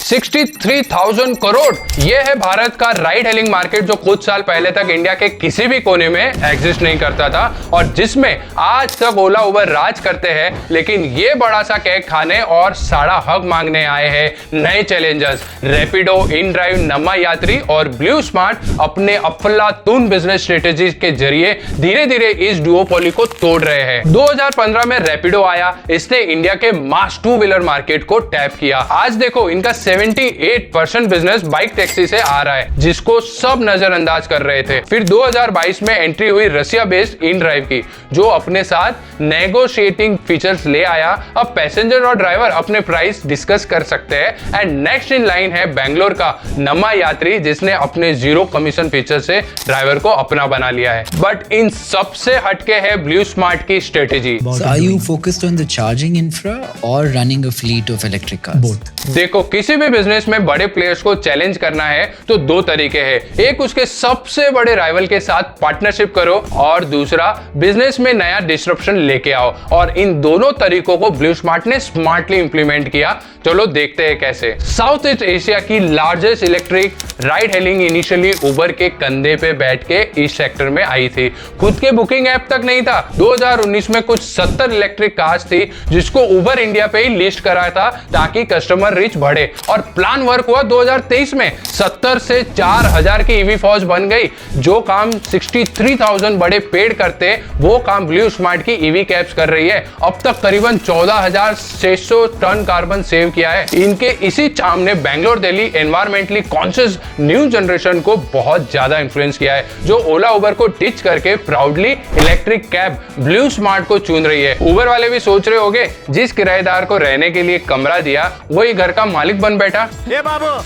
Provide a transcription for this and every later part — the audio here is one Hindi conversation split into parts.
63,000 करोड़। ये है भारत का राइड हेलिंग मार्केट जो कुछ साल पहले तक इंडिया के किसी भी कोने में एग्जिस्ट नहीं करता था और जिसमें आज तक ओला उबर राज करते हैं। लेकिन ये बड़ा सा केक खाने और सारा हक मांगने आए हैं नए चैलेंजर्स रैपिडो, इनड्राइव, नमा यात्री और ब्लू स्मार्ट अपने अफलातून बिजनेस स्ट्रेटेजी के जरिए धीरे धीरे इस डुओपोली को तोड़ रहे हैं। 2015 में रैपिडो आया, इसने इंडिया के मास टू व्हीलर मार्केट को टैप किया। आज देखो इनका 78% बिजनेस बाइक टैक्सी से आ रहा है जिसको सब नजरअंदाज कर रहे थे। फिर 2022 में एंट्री हुई रसिया बेस्ड इनड्राइव की जो अपने साथ नेगोशिएटिंग फीचर्स ले आया। अब पैसेंजर और ड्राइवर अपने प्राइस डिस्कस कर सकते हैं। एंड नेक्स्ट इन लाइन है बेंगलोर का नमा यात्री जिसने अपने जीरो कमीशन फीचर से ड्राइवर को अपना बना लिया है। बट इन सबसे हटके है ब्लू स्मार्ट की strategy. So are you focused on the charging infra or running a fleet of electric cars? Both. देखो किसी भी बिजनेस में बड़े प्लेयर्स को चैलेंज करना है तो दो तरीके हैं, एक उसके सबसे बड़े राइवल के साथ पार्टनरशिप करो और दूसरा बिजनेस में नया डिस्ट्रप्शन लेके आओ। और इन दोनों तरीकों को ब्लू स्मार्ट ने स्मार्टली इंप्लीमेंट किया। चलो देखते हैं कैसे। साउथ ईस्ट एशिया की largest electric ride hailing initially Uber के कंधे पे बैठ के इस सेक्टर में आई थी। खुद के बुकिंग ऐप तक नहीं था। 2019 में कुछ 70 इलेक्ट्रिक कार्स थी जिसको उबर इंडिया पे ही लिस्ट करा था ताकि कस्टमर रीच बढ़े और प्लान वर्क हुआ। 2023 में 70 से 4000 की ईवी फौज बन गई। जो काम 63,000 बड़े पेड़ करते वो काम ब्लू स्मार्ट की ईवी कैब्स कर रही है। अब तक करीबन 14,600 टन कार्बन सेव किया है। इनके इसी चार्म ने Bangalore Delhi environmentally conscious new generation को बहुत ज्यादा इन्फ्लुएंस किया है जो ओला उबर को टिच करके proudly electric cab blue smart को चुन रही है। उबर वाले भी सोच रहे होंगे जिस किराएदार को रहने के लिए कमरा दिया वही घर का मालिक बन बैठा। ये बाबू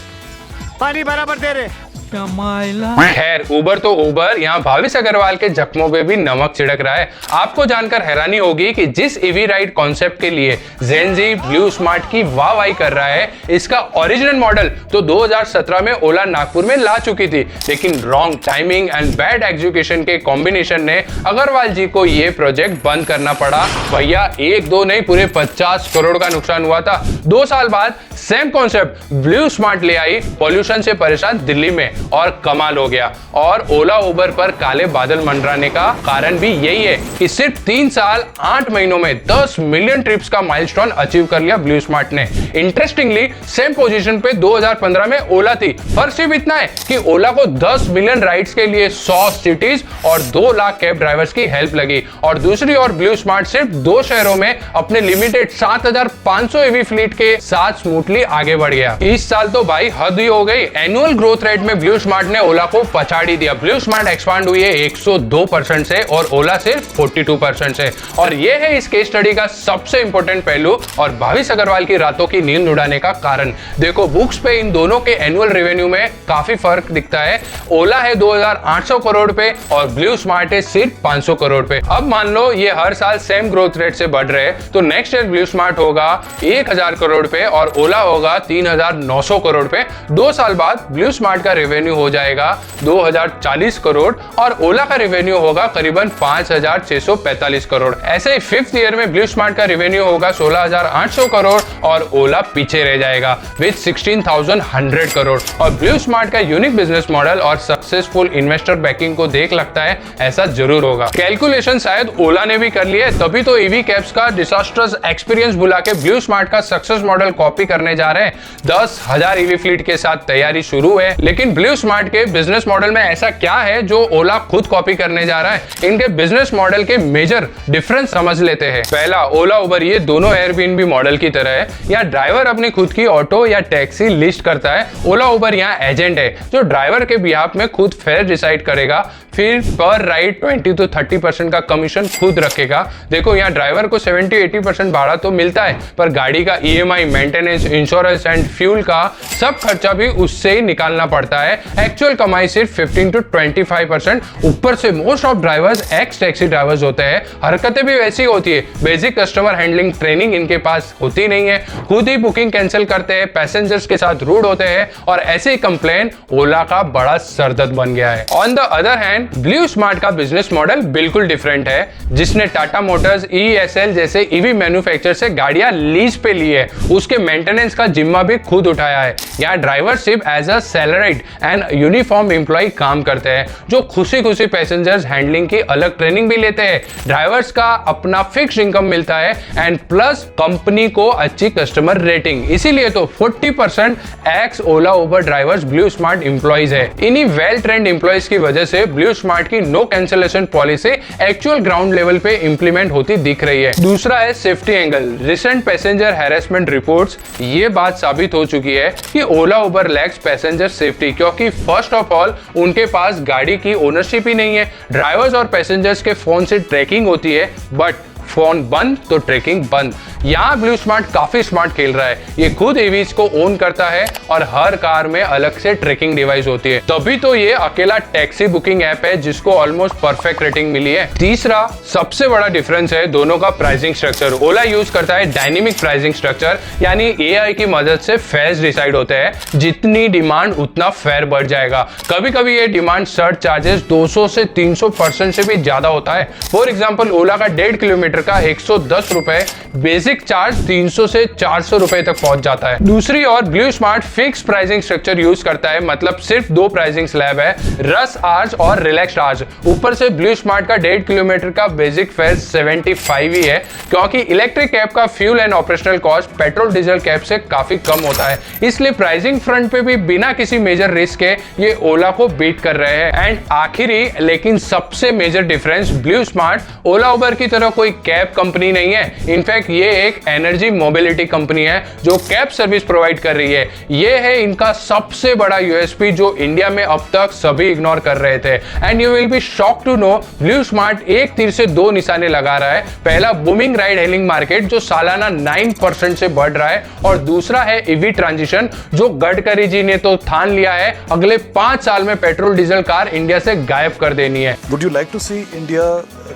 पानी बराबर दे रहे। खैर उबर तो उबर, यहाँ भाविश अग्रवाल के जख्मों पे भी नमक छिड़क रहा है। आपको जानकर हैरानी होगी कि जिस ईवी राइड कॉन्सेप्ट के लिए जेनजी ब्लू स्मार्ट की वाहवाही कर रहा है इसका ओरिजिनल मॉडल तो 2017 में ओला नागपुर में ला चुकी थी। लेकिन wrong timing and bad execution के कॉम्बिनेशन ने अग्रवाल जी को ये प्रोजेक्ट बंद करना पड़ा। भैया 1-2 नहीं पूरे 50 करोड़ का नुकसान हुआ था। 2 साल बाद सेम कॉन्सेप्ट ब्लू स्मार्ट ले आई पॉल्यूशन से परेशान दिल्ली में और कमाल हो गया। और ओला उबर पर काले बादल मंडराने का कारण भी यही है कि सिर्फ 3 साल 8 महीनों में 10 मिलियन ट्रिप्स का माइलस्टोन अचीव कर लिया ब्लू स्मार्ट ने। इंटरेस्टिंगली सेम पोजीशन पे 2015 में ओला थी। फर्क सिर्फ इतना है कि ओला को 10 मिलियन राइड्स के लिए 100 सिटीज और 2 लाख कैब ड्राइवर्स की हेल्प लगी। और दूसरी ओर ब्लू स्मार्ट सिर्फ 2 शहरों में अपने लिमिटेड 7,500 ईवी फ्लीट के साथ स्मूथली आगे बढ़ गया। इस साल तो भाई हद ही हो गई। एनुअल ग्रोथ रेट में ब्लू स्मार्ट ने ओला को पछाड़ी दिया। ब्लू स्मार्ट एक्सपांड हुई है 102% से और ओला सिर्फ 42% से। और ये है इस केस स्टडी का सबसे इंपॉर्टेंट पहलू और भाविश अग्रवाल की रातों की नींद उड़ाने का कारण। देखो बुक्स पे इन दोनों के एनुअल रेवेन्यू में काफी फर्क दिखता है। ओला है 2,800 करोड़ पे और ब्लू स्मार्ट है सिर्फ 500 करोड़ पे। अब मान लो ये हर साल सेम ग्रोथ रेट से बढ़ रहे हैं तो नेक्स्ट ईयर ब्लू स्मार्ट होगा 1,000 करोड़ पे और ओला होगा 3,900 करोड़ पे। 2 साल बाद ब्लू स्मार्ट का रेवेन्यू हो जाएगा 2,040 करोड़ और ओला का रेवेन्यू होगा करीबन 5,645 करोड़। ऐसे ही 5th ईयर में ब्लू स्मार्ट का रेवेन्यू होगा 16,800 करोड़ और ओला पीछे रह जाएगा विद 16,100 करोड़। और ब्लू स्मार्ट का यूनिक बिजनेस मॉडल और सक्सेसफुल इन्वेस्टर बैकिंग को देख लगता है ऐसा जरूर होगा। कैलकुलेशन शायद ओला ने भी कर लिए तभी तो ईवी कैब्स का डिजास्टर्स एक्सपीरियंस बुला के ब्लू स्मार्ट का सक्सेस मॉडल कॉपी करने जा रहे हैं। 10,000 ईवी फ्लीट के साथ तैयारी शुरू है। लेकिन ब्लू स्मार्ट के बिजनेस मॉडल में ऐसा क्या है जो ओला खुद कॉपी करने जा रहा है? इनके बिजनेस मॉडल के मेजर डिफरेंस समझ लेते हैं। पहला, ओला उबर ये दोनों एयरबीएनबी मॉडल की तरह है। यहाँ ड्राइवर अपनी खुद की ऑटो या टैक्सी लिस्ट करता है। ओला उबर यहाँ एजेंट है जो ड्राइवर के बिहाफ में खुद फेयर डिसाइड करेगा, फिर पर राइड 20 to 30% का कमीशन खुद रखेगा। देखो यहाँ ड्राइवर को 70-80% भाड़ा तो मिलता है पर गाड़ी का EMI, maintenance, insurance and fuel का सब खर्चा भी उससे ही निकालना पड़ता है। एक्चुअल कमाई सिर्फ 15 to 25%। ऊपर से most of drivers x taxi drivers होते हैं, हरकतें भी वैसी होती है, बेसिक कस्टमर हैंडलिंग ट्रेनिंग इनके पास होती नहीं है, खुद ही बुकिंग कैंसिल करते हैं, पैसेंजर्स के साथ रूड होते हैं और ऐसे ही कंप्लेन ओला का बड़ा सरदर्द बन गया है। On the other hand blue smart का बिजनेस मॉडल बिल्कुल डिफरेंट है, जिसने टाटा मोटर्स ESL जैसे ईवी मैन्युफैक्चरर से गाड़ियां लीज पे ली है, उसके मेंटेनेंस का जिम्मा भी खुद उठाया है। यहाँ ड्राइवर सिर्फ as a salaried and uniform employ काम करते हैं, जो खुशी खुशी पैसेंजर्स हैंडलिंग की अलग ट्रेनिंग भी लेते हैं। ड्राइवर्स का अपना फिक्स इनकम मिलता है एंड प्लस कंपनी को अच्छी कस्टमर रेटिंग, इसीलिए तो 40% ex Ola Uber drivers BluSmart employees है। इन्हीं वेल ट्रेंड एम्प्लॉइज की वजह से ब्लू स्मार्ट की no cancellation policy actual ground level पे इंप्लीमेंट होती दिख रही है। दूसरा है safety angle. Recent passenger harassment reports ये बात साबित हो चुकी है कि Ola Uber lax passenger safety, क्योंकि फर्स्ट ऑफ ऑल उनके पास गाड़ी की ओनरशिप ही नहीं है। ड्राइवर्स और पैसेंजर्स के फोन से ट्रैकिंग होती है, बट फोन बंद तो ट्रैकिंग बंद। यहाँ ब्लू स्मार्ट काफी स्मार्ट खेल रहा है, ये खुद EVs को ओन करता है और हर कार में अलग से ट्रैकिंग डिवाइस होती है, तभी तो ये अकेला टैक्सी बुकिंग ऐप है जिसको ऑलमोस्ट परफेक्ट रेटिंग मिली है। तीसरा सबसे बड़ा डिफरेंस है दोनों का प्राइसिंग स्ट्रक्चर। ओला यूज करता है डायनेमिक प्राइसिंग स्ट्रक्चर, यानी AI की मदद से फेयर्स डिसाइड होते हैं, जितनी डिमांड उतना फेयर बढ़ जाएगा। कभी कभी ये डिमांड सर्च चार्जेस 200 से 300% से भी ज्यादा होता है। फॉर एग्जाम्पल ओला का 1.5 किलोमीटर का 110 रुपए, बेसिक चार्ज 300 से 400 रुपए तक पहुंच जाता है। दूसरी ओर BluSmart fix pricing structure use करता है, मतलब सिर्फ दो प्राइसिंग स्लैब है, रश आवर्स और रिलैक्स्ड आवर्स। ऊपर से ब्लू स्मार्ट का 1.5 किलोमीटर का बेसिक फेयर 75 ही है, क्योंकि इलेक्ट्रिक कैब का fuel and operational cost petrol diesel cab से काफी कम होता है, इसलिए प्राइसिंग फ्रंट पे भी बिना किसी मेजर रिस्क के ये ओला को बीट कर रहे हैं। एंड आखिरी लेकिन सबसे मेजर डिफरेंस, ब्लू स्मार्ट ओला उबर की तरह कोई कैब कंपनी नहीं है। इनफैक्ट ये एक एनर्जी मोबिलिटी कंपनी है जो कैब सर्विस प्रोवाइड कर रही है। ये है इनका सबसे बड़ा USP जो इंडिया में अब तक सभी इग्नोर कर रहे थे। And you will be shocked to know, BluSmart एक तीर से दो निशाने लगा रहा है। पहला बूमिंग राइड हेलिंग मार्केट जो सालाना 9% से बढ़ रहा है, और दूसरा है EV ट्रांजिशन जो गडकरी जी ने तो ठान लिया है अगले 5 साल में पेट्रोल डीजल कार इंडिया से गायब कर देनी है। Would you like to see India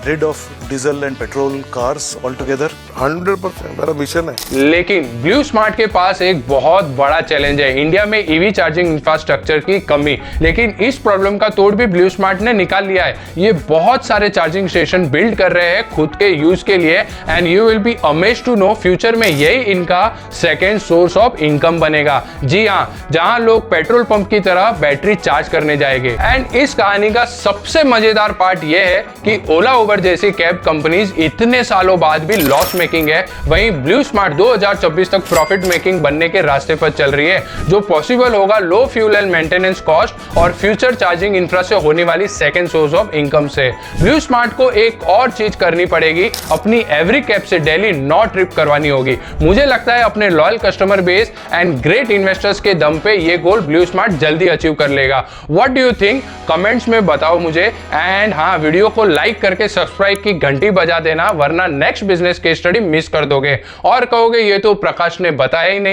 rid of diesel and petrol cars altogether? 100% मेरा मिशन है। लेकिन ब्लू स्मार्ट के पास एक बहुत बड़ा चैलेंज है, इंडिया में EV चार्जिंग इंफ्रास्ट्रक्चर की कमी। लेकिन इस प्रॉब्लम का तोड़ भी ब्लू स्मार्ट ने निकाल लिया है। ये बहुत सारे चार्जिंग स्टेशन बिल्ड कर रहे हैं खुद के यूज के लिए, and you will be amazed to know future में यही इनका सेकेंड सोर्स ऑफ इनकम बनेगा। जी हाँ, जहां लोग पेट्रोल पंप की तरह बैटरी चार्ज करने जाएंगे। एंड इस कहानी का सबसे मजेदार पार्ट यह है कि ओला उबर जैसी कैब कंपनीज इतने सालों बाद भी लॉस मेकिंग है, वहीं ब्लू स्मार्ट 2024 तक प्रॉफिट मेकिंग बनने के रास्ते पर चल रही है, जो पॉसिबल होगा लो फ्यूल एंड मेंटेनेंस कॉस्ट और फ्यूचर चार्जिंग इंफ्रा से होने वाली सेकंड सोर्स ऑफ इनकम से। ब्लू स्मार्ट को एक और चीज करनी पड़ेगी, अपनी एवरी कैब से डेली 9 ट्रिप करवानी होगी। मुझे लगता है अपने loyal customer base and great investors के दम पे ये गोल ब्लू स्मार्ट जल्दी अचीव कर लेगा। What do you think? Comments में बताओ मुझे। एंड हाँ, वीडियो को लाइक करके सब्सक्राइब की घंटी बजा देना, वरना next business case study miss कर दोगे और कहोगे ये तो प्रकाश ने बताया ही नहीं।